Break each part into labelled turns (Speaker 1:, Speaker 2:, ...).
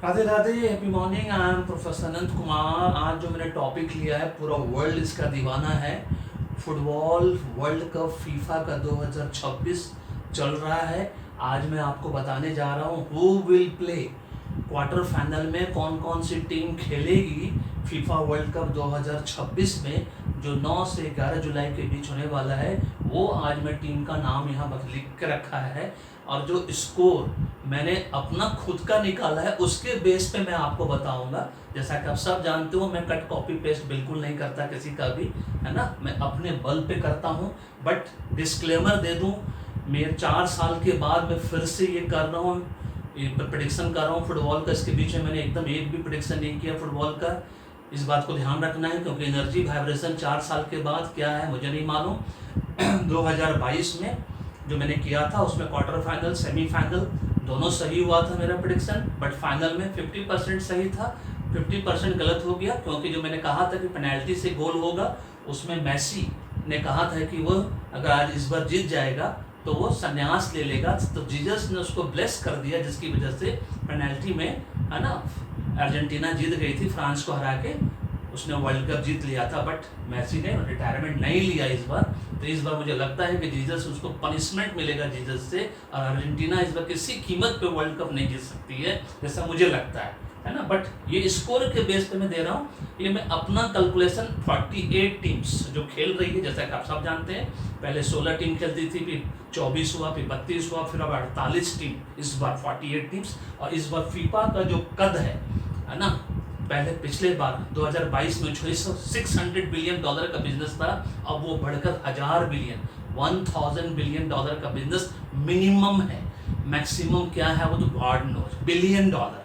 Speaker 1: Radhe Radhe, happy morning. I am professor Anant Kumar. आज जो मैंने टॉपिक लिया है पूरा वर्ल्ड इसका दीवाना है। फुटबॉल वर्ल्ड कप फीफा का 2026 चल रहा है। आज मैं आपको बताने जा रहा हूँ who will play quarter final में, कौन कौन सी टीम खेलेगी फीफा वर्ल्ड कप 2026 में जो 9 से 11 जुलाई के बीच होने वाला है। वो आज मैं टीम का नाम यहाँ पर लिख के रखा है और जो स्कोर मैंने अपना खुद का निकाला है उसके बेस पे मैं आपको बताऊंगा। जैसा कि आप सब जानते हो, मैं कट कॉपी पेस्ट बिल्कुल नहीं करता किसी का भी, है ना। मैं अपने बल पे करता हूँ। बट डिस्क्लेमर दे दूँ, मेरे 4 साल के बाद मैं फिर से ये कर रहा हूँ, ये प्रेडिक्शन कर रहा हूँ फुटबॉल का। इसके बीच में मैंने एकदम एक भी प्रेडिक्शन नहीं किया फुटबॉल का। इस बात को ध्यान रखना है क्योंकि एनर्जी वाइब्रेशन 4 साल के बाद क्या है मुझे नहीं मालूम। 2022 में जो मैंने किया था उसमें क्वार्टर फाइनल सेमीफाइनल दोनों सही हुआ था मेरा प्रेडिक्शन। बट फाइनल में 50% सही था, 50% गलत हो गया क्योंकि जो मैंने कहा था कि पेनल्टी से गोल होगा, उसमें मैसी ने कहा था कि वो अगर आज इस बार जीत जाएगा तो वो संन्यास ले लेगा। तो जीसस ने उसको ब्लेस कर दिया जिसकी वजह से पेनल्टी में, है ना, अर्जेंटीना जीत गई थी फ्रांस को हरा के, उसने वर्ल्ड कप जीत लिया था। बट मैसी ने रिटायरमेंट नहीं लिया इस बार। तो इस बार मुझे लगता है कि जीसस, उसको पनिशमेंट मिलेगा जीसस से, और अर्जेंटीना इस बार किसी कीमत पे वर्ल्ड कप नहीं जीत सकती है जैसा मुझे लगता है ना। बट ये स्कोर के बेस पे मैं दे रहा हूँ, ये मैं अपना कैलकुलेशन 48 टीम्स जो खेल रही है, जैसा कि आप सब जानते हैं पहले 16 टीम खेलती थी, फिर 24 हुआ, फिर 32 हुआ, फिर अब 48 टीम, इस बार 48 टीम्स। और इस बार फीफा का जो कद है ना, पहले पिछले बार 2022 में 600 बिलियन डॉलर का बिजनेस था, अब वो बढ़कर 1000 बिलियन 1000 बिलियन डॉलर का बिजनेस मिनिमम है। मैक्सिमम क्या है वो तो God knows, billion dollar,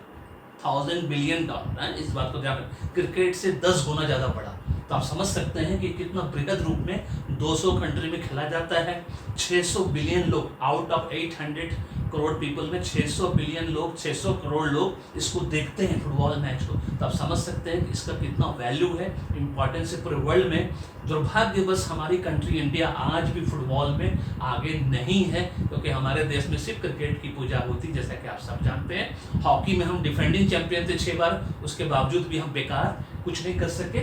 Speaker 1: 1000 billion dollar. इस बात को ध्यान रखें, क्रिकेट से 10 गुना ज़्यादा बड़ा। तो आप समझ सकते हैं कि कितना बृहद रूप में 200 कंट्री में खेला जाता है। 600 बिलियन लोग, आउट ऑफ 800 करोड़ पीपल में 600 बिलियन लोग, 600 करोड़ लोग इसको देखते हैं फुटबॉल मैच को। तो आप समझ सकते हैं कि इसका कितना वैल्यू है, इंपॉर्टेंस है पूरे वर्ल्ड में। दुर्भाग्यवश हमारी कंट्री इंडिया आज भी फुटबॉल में आगे नहीं है क्योंकि हमारे देश में सिर्फ क्रिकेट की पूजा होती, जैसा कि आप सब जानते हैं। हॉकी में हम डिफेंडिंग चैंपियन थे 6 बार, उसके बावजूद भी हम बेकार कुछ नहीं कर सके,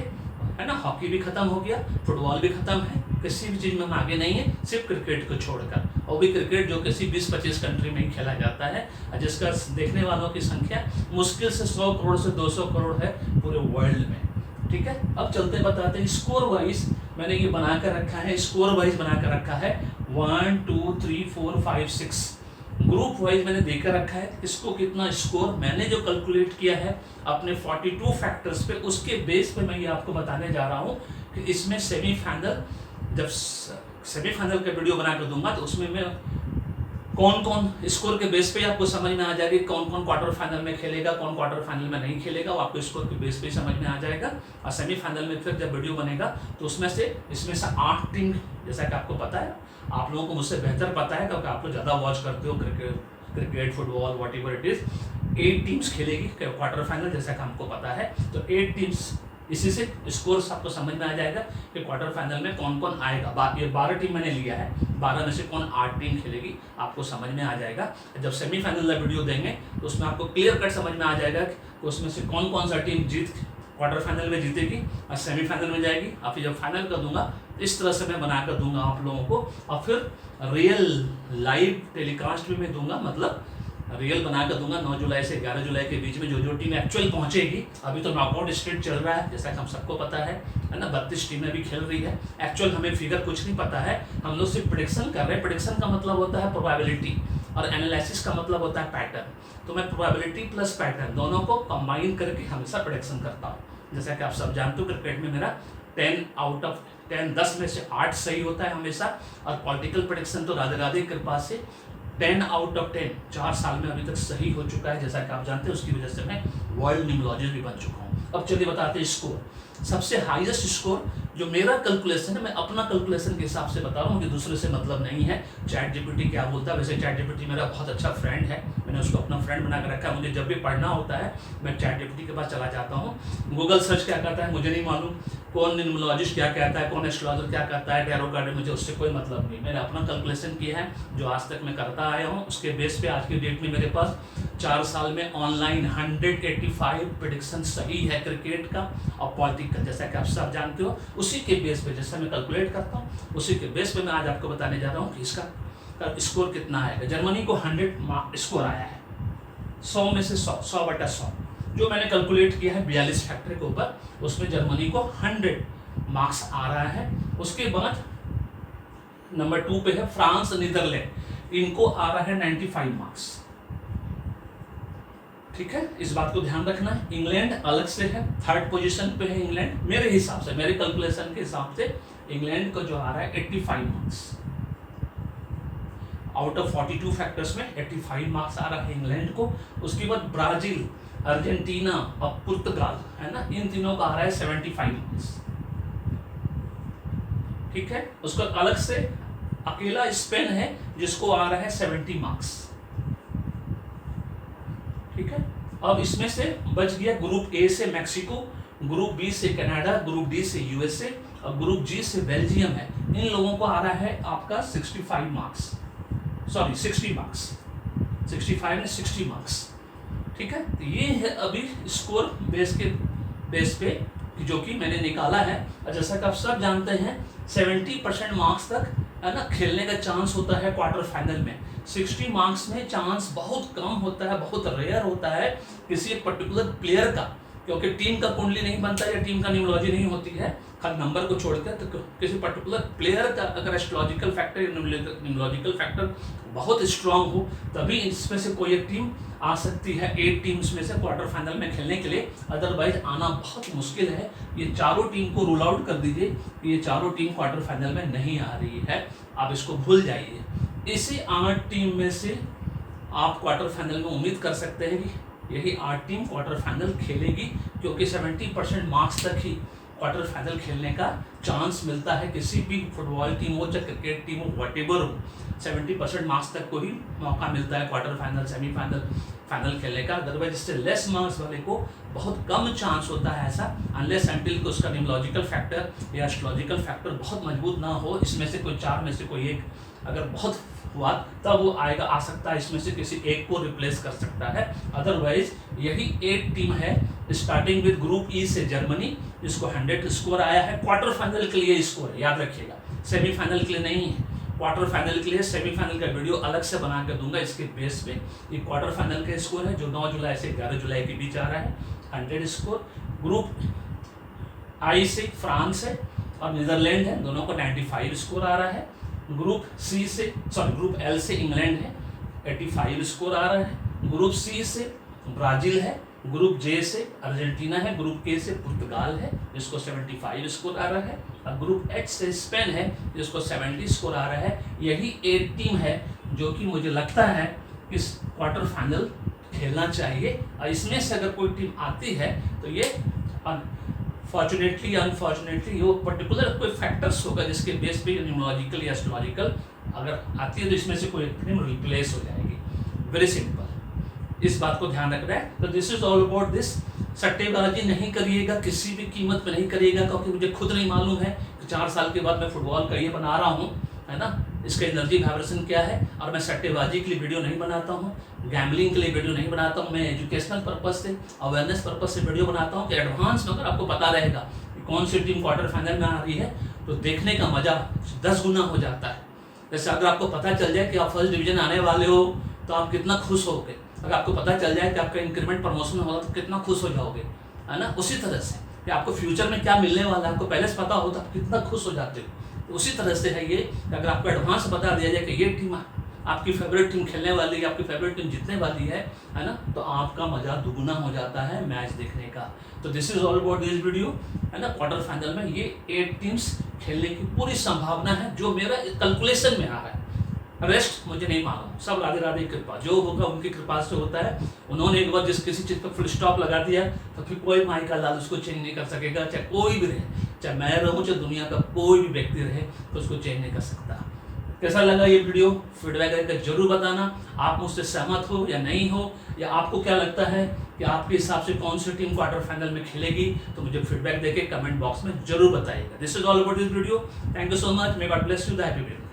Speaker 1: है ना। हॉकी भी खत्म हो गया, फुटबॉल भी खत्म है, किसी भी चीज़ में हम आगे नहीं है सिर्फ क्रिकेट को छोड़कर। और भी क्रिकेट जो किसी 20-25 कंट्री में ही खेला जाता है, जिसका देखने वालों की संख्या मुश्किल से 100 करोड़ से 200 करोड़ है पूरे वर्ल्ड में। ठीक है, अब चलते बताते हैं स्कोर वाइज। मैंने ये बना कर रखा है, स्कोर वाइज बना कर रखा है 1 2 3 4 5 6 ग्रुप वाइज मैंने देकर रखा है। इसको कितना स्कोर मैंने जो कैलकुलेट किया है अपने 42 फैक्टर्स पे, उसके बेस पे मैं ये आपको बताने जा रहा हूँ कि इसमें सेमीफाइनल, जब सेमीफाइनल का वीडियो बना कर दूंगा तो उसमें मैं कौन कौन स्कोर के बेस पे आपको समझ में आ जाएगी, कौन कौन क्वार्टर फाइनल में खेलेगा, कौन क्वार्टर फाइनल में नहीं खेलेगा, वो आपको स्कोर के बेस पे समझ में आ जाएगा। और सेमीफाइनल में फिर जब वीडियो बनेगा तो इसमें से 8 टीम, जैसा कि आपको पता है, आप लोगों को मुझसे बेहतर पता है क्योंकि आप लोग ज़्यादा वॉच करते हो cricket football what ever it is. 8 teams खेलेगी क्वार्टर फाइनल, जैसा कि हमको पता है। तो 8 टीम्स, इसी से स्कोर आपको समझ में आ जाएगा कि क्वार्टर फाइनल में कौन कौन आएगा। बाकी 12 टीम मैंने लिया है, 12 में से कौन 8 टीम खेलेगी आपको समझ में आ जाएगा। जब सेमीफाइनल का वीडियो देंगे तो उसमें आपको क्लियर कट समझ में आ जाएगा कि उसमें से कौन कौन सा टीम जीत क्वार्टर फाइनल में जीतेगी और सेमीफाइनल में जाएगी। और फिर जब फाइनल कर दूंगा इस तरह से मैं बना कर दूंगा आप लोगों को, और फिर रियल लाइव टेलीकास्ट भी मैं दूंगा, मतलब रियल बना कर दूंगा 9 जुलाई से 11 जुलाई के बीच में जो टीम एक्चुअल पहुंचेगी। अभी तो नॉकआउट स्टेज चल रहा है, जैसा कि हम सबको पता है ना। 32 टीमें भी खेल रही है। एक्चुअल हमें फिगर कुछ नहीं पता है, हम लोग सिर्फ प्रेडिक्शन कर रहे हैं। प्रेडिक्शन का मतलब होता है प्रोबेबिलिटी और एनालिसिस का मतलब होता है पैटर्न। तो मैं प्रोबेबिलिटी प्लस पैटर्न दोनों को कंबाइन करके हमेशा प्रेडिक्शन करता हूँ। जैसा कि आप सब जानते हो क्रिकेट में मेरा 10 आउट ऑफ 10, 10 में से 8 सही होता है हमेशा। और पॉलिटिकल प्रेडिक्शन तो राधे राधे की कृपा से 10 आउट ऑफ 10 4 साल में अभी तक सही हो चुका है, जैसा कि आप जानते हैं। उसकी वजह से मैं वर्ल्ड न्यूमरोलॉजिस्ट भी बन चुका हूँ। अब चलिए बताते हैं स्कोर। सबसे हाईएस्ट स्कोर जो मेरा कैलकुलेशन है, मैं अपना कैलकुलेशन के हिसाब से बता रहा हूँ, मुझे दूसरे से मतलब नहीं है। चैट जीपीटी क्या बोलता है, वैसे चैट जीपीटी मेरा बहुत अच्छा फ्रेंड है, मैंने उसको अपना फ्रेंड बना कर रखा है। मुझे जब भी पढ़ना होता है मैं चैट जीपीटी के पास चला जाता हूँ। गूगल सर्च क्या करता है मुझे नहीं मालूम, कौन न्यूमरोलॉजिस्ट क्या कहता है, कौन एस्ट्रोलॉजर क्या कहता है, टैरो कार्ड, मुझे उससे कोई मतलब नहीं। मैंने अपना कैलकुलेशन किया है जो आज तक मैं करता आया हूँ, उसके बेस पे आज की डेट में मेरे पास 4 साल में ऑनलाइन 185 प्रेडिक्शन सही है क्रिकेट का और पॉलिटिक्स का, जैसा कि आप सब जानते हो। उसी के बेस पे जैसा मैं कैलकुलेट करता हूँ, उसी के बेस पे मैं आज आपको बताने जा रहा हूँ कि इसका स्कोर कितना आएगा। जर्मनी को 100 स्कोर आया है, 100 में से 100/100 जो मैंने कैलकुलेट किया है 42 फैक्टर के ऊपर, उसमें जर्मनी को 100 मार्क्स आ रहा है। उसके बाद नंबर 2 पे है फ्रांस नीदरलैंड, इनको आ रहा है 95 मार्क्स। ठीक है, इस बात को ध्यान रखना है। इंग्लैंड अलग से है, 3rd पोजीशन पे है इंग्लैंड। मेरे हिसाब से, मेरे कैलकुलेशन के हिसाब से इंग्लैंड को जो आ रहा है 85 मार्क्स, आउट ऑफ 42 फैक्टर्स में 85 मार्क्स आ रहा है इंग्लैंड को। उसके बाद ब्राजील, अर्जेंटीना और पुर्तगाल है ना, इन तीनों का आ रहा है 75 मार्क्स। ठीक है, उसका अलग से अकेला स्पेन है जिसको आ रहा है 70 मार्क्स। ठीक है, अब इसमें से बच गया ग्रुप ए से मैक्सिको, ग्रुप बी से कनाडा, ग्रुप डी से यूएसए और ग्रुप जी से बेल्जियम है। इन लोगों को आ रहा है आपका 65 मार्क्स, सॉरी 60 मार्क्स, 65 में 60 मार्क्स। ठीक है, तो ये है अभी स्कोर बेस पे जो कि मैंने निकाला है। और जैसा कि आप सब जानते हैं 70% मार्क्स तक है ना खेलने का चांस होता है क्वार्टर फाइनल में। 60 मार्क्स में चांस बहुत कम होता है, बहुत रेयर होता है किसी एक पर्टिकुलर प्लेयर का, क्योंकि टीम का कुंडली नहीं बनता या टीम का न्यूमरोलॉजी नहीं होती है, हर नंबर को छोड़कर। तो किसी पर्टिकुलर प्लेयर का अगर एस्ट्रोलॉजिकल फैक्टर या न्यूमरोलॉजिकल फैक्टर बहुत स्ट्रांग हो, तभी इसमें से कोई एक टीम आ सकती है 8 टीम्स में से क्वार्टर फाइनल में खेलने के लिए। अदरवाइज आना बहुत मुश्किल है। ये चारों टीम को रूल आउट कर दीजिए, ये चारों टीम क्वार्टर फाइनल में नहीं आ रही है, आप इसको भूल जाइए। इसी 8 टीम में से आप क्वार्टर फाइनल में उम्मीद कर सकते हैं कि यही 8 टीम क्वार्टर फाइनल खेलेगी, क्योंकि 70% मार्क्स तक ही क्वार्टर फाइनल खेलने का चांस मिलता है। किसी भी फुटबॉल टीम हो चाहे क्रिकेट टीम हो, व्हाटएवर हो, 70% मार्क्स तक को ही मौका मिलता है क्वार्टर फाइनल, सेमीफाइनल, फाइनल खेलने का। अदरवाइज इससे लेस मार्क्स वाले को बहुत कम चांस होता है ऐसा, अनलेस अनटिल को उसका न्यूमरोलॉजिकल फैक्टर या एस्ट्रोलॉजिकल फैक्टर बहुत मजबूत ना हो। इसमें से कोई 4 में से कोई एक अगर बहुत हुआ तब वो आएगा, आ सकता है, इसमें से किसी एक को रिप्लेस कर सकता है। अदरवाइज यही 8 टीम है, स्टार्टिंग विद ग्रुप ई से जर्मनी, जिसको 100 स्कोर आया है। क्वार्टर फाइनल के लिए स्कोर है, याद रखिएगा, सेमीफाइनल के लिए नहीं है, क्वार्टर फाइनल के लिए। सेमीफाइनल का वीडियो अलग से बना कर दूंगा इसके बेस पे। ये क्वार्टर फाइनल का स्कोर है जो 9 जुलाई से 11 जुलाई के बीच आ रहा है, 100 स्कोर। ग्रुप आई से फ्रांस है और नीदरलैंड है, दोनों को 95 स्कोर आ रहा है। ग्रुप सी से, सॉरी ग्रुप एल से इंग्लैंड है, 85 स्कोर आ रहा है। ग्रुप सी से ब्राजील है, ग्रुप जे से अर्जेंटीना है, ग्रुप के से पुर्तगाल है जिसको 75 स्कोर आ रहा है, और ग्रुप एच से स्पेन है जिसको 70 स्कोर आ रहा है। यही 8 टीम है जो कि मुझे लगता है इस क्वार्टर फाइनल खेलना चाहिए। और इसमें से अगर कोई टीम आती है तो ये फॉर्चुनेटली अनफॉर्चुनेटली वो पर्टिकुलर कोई फैक्टर्स होगा जिसके बेस पे न्यूमरोलॉजिकल या एस्ट्रोलॉजिकल अगर आती है तो इसमें से कोई टीम रिप्लेस हो जाएगी। वेरी सिंपल, इस बात को ध्यान रखना है। तो this is all about this. सट्टेबाजी नहीं करिएगा, किसी भी कीमत पे नहीं करिएगा, क्योंकि मुझे खुद नहीं मालूम है कि 4 साल के बाद मैं फुटबॉल का ये बना रहा हूँ, है ना, इसका एनर्जी वाइब्रेशन क्या है। और मैं सट्टेबाजी के लिए वीडियो नहीं बनाता हूँ, गैम्बलिंग के लिए वीडियो नहीं बनाता हूँ, मैं एजुकेशनल पर्पज से, अवेयरनेस पर्पज से वीडियो बनाता हूँ कि एडवांस में अगर आपको पता रहेगा कि कौन सी टीम क्वार्टर फाइनल में आ रही है तो देखने का मजा 10 गुना हो जाता है। जैसे अगर आपको पता चल जाए कि आप फर्स्ट डिवीजन आने वाले हो तो आप कितना खुश होगे, अगर आपको पता चल जाए कि आपका इंक्रीमेंट प्रमोशन होगा तो कितना खुश हो जाओगे, है ना। उसी तरह से कि आपको फ्यूचर में क्या मिलने वाला है आपको पहले से पता हो तो आप कितना खुश हो जाते हो। तो उसी तरह से है ये, अगर आपको एडवांस बता दिया जाए कि ये टीम आपकी फेवरेट टीम खेलने वाली है, आपकी फेवरेट टीम जीतने वाली है ना, तो आपका मजा दुगुना हो जाता है मैच देखने का। तो this is all about this video, है ना। क्वार्टर फाइनल में ये 8 टीम्स खेलने की पूरी संभावना है जो मेरा कैलकुलेशन में आ रहा है। रेस्ट मुझे नहीं मालूम, सब राधे राधे कृपा, जो होगा उनकी कृपा से होता है। उन्होंने एक बार किसी चीज़ पर फुल स्टॉप लगा दिया तो फिर कोई माई का लाल उसको चेंज नहीं कर सकेगा, चाहे कोई भी रहे, चाहे मैं रहूँ चाहे दुनिया का कोई भी व्यक्ति रहे तो उसको चेंज नहीं कर सकता। कैसा लगा ये वीडियो, फीडबैक करके जरूर बताना। आप मुझसे सहमत हो या नहीं हो, या आपको क्या लगता है कि आपके हिसाब से कौन सी टीम क्वार्टर फाइनल में खेलेगी, तो मुझे फीडबैक देके कमेंट बॉक्स में जरूर बताइएगा। This is all about this video. Thank you so much. May God bless you. The happy video.